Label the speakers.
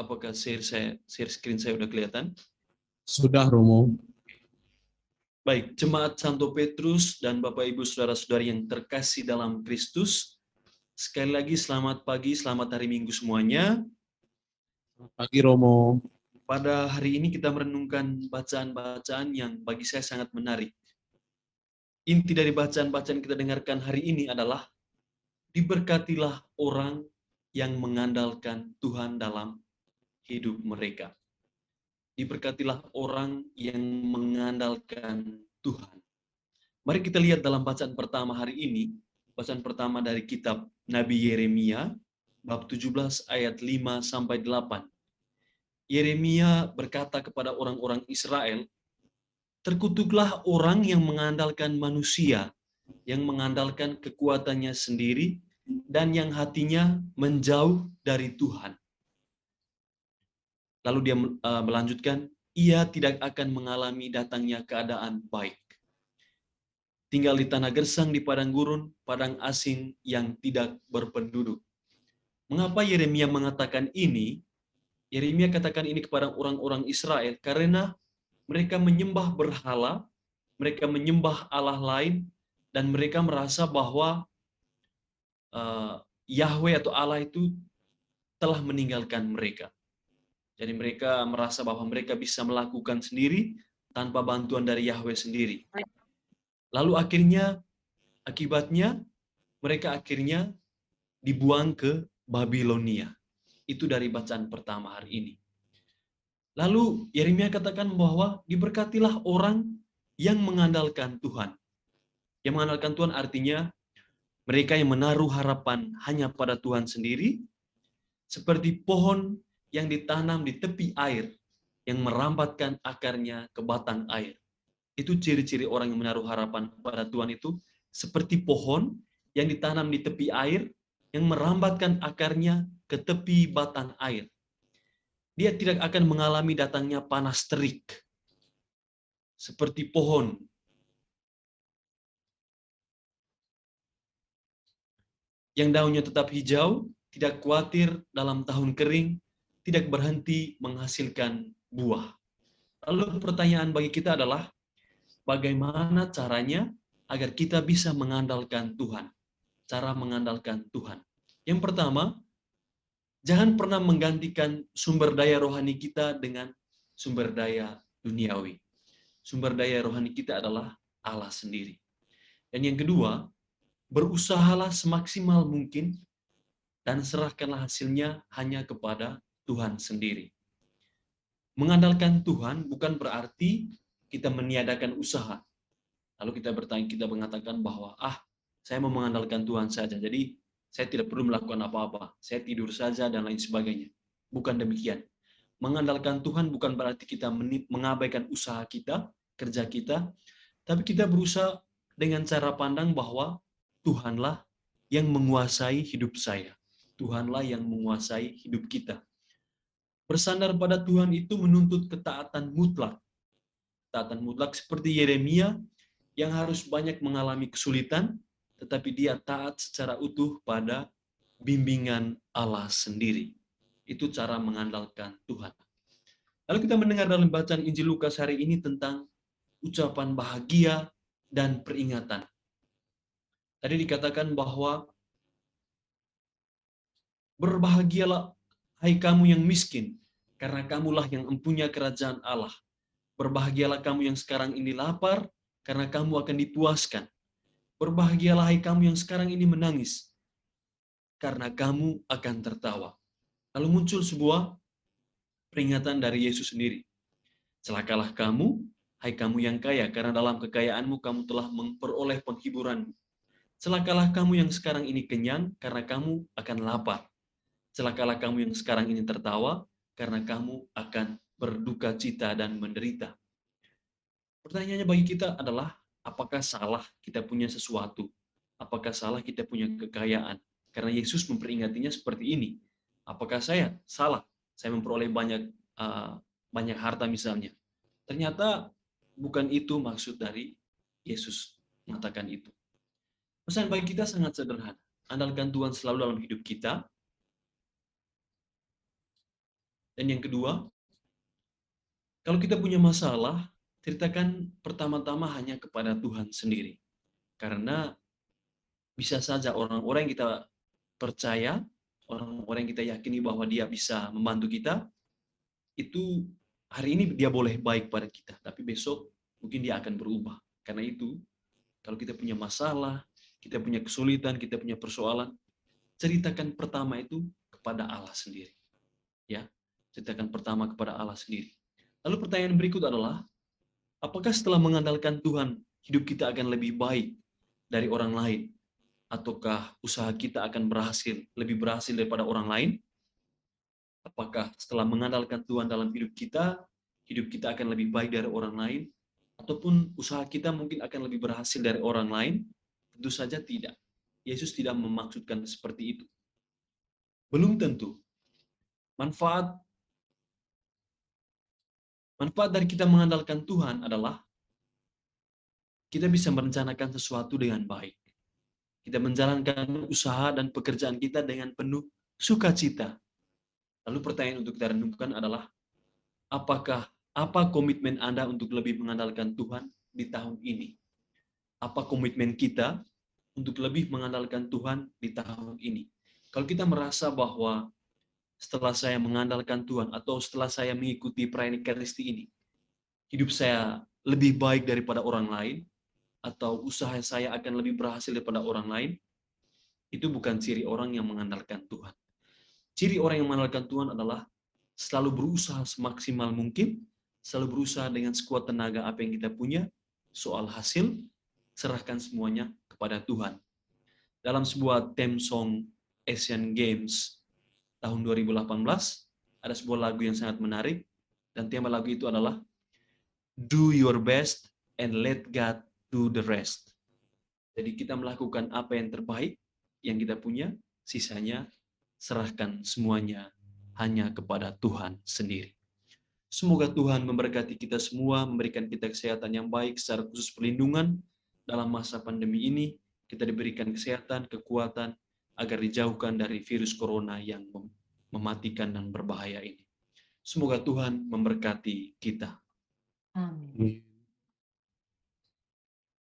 Speaker 1: Apakah share screen saya udah kelihatan?
Speaker 2: Sudah, Romo.
Speaker 1: Baik, Jemaat Santo Petrus dan Bapak Ibu Saudara-saudari yang terkasih dalam Kristus, sekali lagi selamat pagi, selamat hari Minggu semuanya.
Speaker 2: Pagi, Romo.
Speaker 1: Pada hari ini kita merenungkan bacaan-bacaan yang bagi saya sangat menarik. Inti dari bacaan-bacaan yang kita dengarkan hari ini adalah diberkatilah orang yang mengandalkan Tuhan dalam hidup mereka. Diberkatilah orang yang mengandalkan Tuhan. Mari kita lihat dalam bacaan pertama hari ini, bacaan pertama dari kitab Nabi Yeremia, bab 17 ayat 5 sampai 8. Yeremia berkata kepada orang-orang Israel, terkutuklah orang yang mengandalkan manusia, yang mengandalkan kekuatannya sendiri, dan yang hatinya menjauh dari Tuhan. Lalu dia melanjutkan, ia tidak akan mengalami datangnya keadaan baik. Tinggal di tanah gersang di padang gurun, padang asing yang tidak berpenduduk. Mengapa Yeremia mengatakan ini? Yeremia katakan ini kepada orang-orang Israel karena mereka menyembah berhala, mereka menyembah Allah lain, dan mereka merasa bahwa Yahweh atau Allah itu telah meninggalkan mereka. Jadi mereka merasa bahwa mereka bisa melakukan sendiri tanpa bantuan dari Yahweh sendiri. Lalu akibatnya mereka akhirnya dibuang ke Babilonia. Itu dari bacaan pertama hari ini. Lalu Yeremia katakan bahwa diberkatilah orang yang mengandalkan Tuhan. Yang mengandalkan Tuhan artinya mereka yang menaruh harapan hanya pada Tuhan sendiri, seperti pohon yang ditanam di tepi air, yang merambatkan akarnya ke batang air. Itu ciri-ciri orang yang menaruh harapan pada Tuhan itu, seperti pohon yang ditanam di tepi air, yang merambatkan akarnya ke tepi batang air. Dia tidak akan mengalami datangnya panas terik, seperti pohon yang daunnya tetap hijau, tidak khawatir dalam tahun kering, tidak berhenti menghasilkan buah. Lalu pertanyaan bagi kita adalah, bagaimana caranya agar kita bisa mengandalkan Tuhan? Cara mengandalkan Tuhan. Yang pertama, jangan pernah menggantikan sumber daya rohani kita dengan sumber daya duniawi. Sumber daya rohani kita adalah Allah sendiri. Dan yang kedua, berusahalah semaksimal mungkin dan serahkanlah hasilnya hanya kepada Tuhan sendiri. Mengandalkan Tuhan bukan berarti kita meniadakan usaha. Lalu kita mengatakan bahwa saya mau mengandalkan Tuhan saja, jadi saya tidak perlu melakukan apa-apa, saya tidur saja dan lain sebagainya. Bukan demikian. Mengandalkan Tuhan bukan berarti kita mengabaikan usaha kita, kerja kita, tapi kita berusaha dengan cara pandang bahwa Tuhanlah yang menguasai hidup saya. Tuhanlah yang menguasai hidup kita. Bersandar pada Tuhan itu menuntut ketaatan mutlak. Ketaatan mutlak seperti Yeremia yang harus banyak mengalami kesulitan, tetapi dia taat secara utuh pada bimbingan Allah sendiri. Itu cara mengandalkan Tuhan. Lalu kita mendengar dalam bacaan Injil Lukas hari ini tentang ucapan bahagia dan peringatan. Tadi dikatakan bahwa berbahagialah hai kamu yang miskin, karena kamulah yang mempunyai kerajaan Allah. Berbahagialah kamu yang sekarang ini lapar, karena kamu akan dipuaskan. Berbahagialah hai kamu yang sekarang ini menangis, karena kamu akan tertawa. Lalu muncul sebuah peringatan dari Yesus sendiri. Celakalah kamu, hai kamu yang kaya, karena dalam kekayaanmu kamu telah memperoleh penghiburanmu. Celakalah kamu yang sekarang ini kenyang, karena kamu akan lapar. Celakalah kamu yang sekarang ini tertawa, karena kamu akan berduka cita dan menderita. Pertanyaannya bagi kita adalah, apakah salah kita punya sesuatu? Apakah salah kita punya kekayaan? Karena Yesus memperingatinya seperti ini. Apakah saya salah? Saya memperoleh banyak harta misalnya. Ternyata bukan itu maksud dari Yesus mengatakan itu. Pesan bagi kita sangat sederhana. Andalkan Tuhan selalu dalam hidup kita. Dan yang kedua, kalau kita punya masalah, ceritakan pertama-tama hanya kepada Tuhan sendiri. Karena bisa saja orang-orang yang kita percaya, orang-orang yang kita yakini bahwa dia bisa membantu kita, itu hari ini dia boleh baik pada kita, tapi besok mungkin dia akan berubah. Karena itu, kalau kita punya masalah, kita punya kesulitan, kita punya persoalan, ceritakan pertama itu kepada Allah sendiri. Ya, ceritakan pertama kepada Allah sendiri. Lalu pertanyaan berikut adalah, apakah setelah mengandalkan Tuhan, hidup kita akan lebih baik dari orang lain? Ataukah usaha kita akan lebih berhasil daripada orang lain? Apakah setelah mengandalkan Tuhan dalam hidup kita akan lebih baik dari orang lain? Ataupun usaha kita mungkin akan lebih berhasil dari orang lain? Tentu saja tidak. Yesus tidak memaksudkan seperti itu. Belum tentu. Manfaat dari kita mengandalkan Tuhan adalah kita bisa merencanakan sesuatu dengan baik. Kita menjalankan usaha dan pekerjaan kita dengan penuh sukacita. Lalu pertanyaan untuk kita renungkan adalah, apa komitmen Anda untuk lebih mengandalkan Tuhan di tahun ini? Apa komitmen kita untuk lebih mengandalkan Tuhan di tahun ini? Kalau kita merasa bahwa setelah saya mengandalkan Tuhan atau setelah saya mengikuti perayaan Ekaristi ini, hidup saya lebih baik daripada orang lain, atau usaha saya akan lebih berhasil daripada orang lain, itu bukan ciri orang yang mengandalkan Tuhan. Ciri orang yang mengandalkan Tuhan adalah selalu berusaha semaksimal mungkin, selalu berusaha dengan sekuat tenaga apa yang kita punya. Soal hasil, serahkan semuanya kepada Tuhan. Dalam sebuah theme song Asian Games tahun 2018, ada sebuah lagu yang sangat menarik, dan tema lagu itu adalah Do your best and let God do the rest. Jadi kita melakukan apa yang terbaik yang kita punya, sisanya serahkan semuanya hanya kepada Tuhan sendiri. Semoga Tuhan memberkati kita semua, memberikan kita kesehatan yang baik, secara khusus perlindungan dalam masa pandemi ini. Kita diberikan kesehatan, kekuatan, agar dijauhkan dari virus corona yang mematikan dan berbahaya ini. Semoga Tuhan memberkati kita.
Speaker 3: Amin.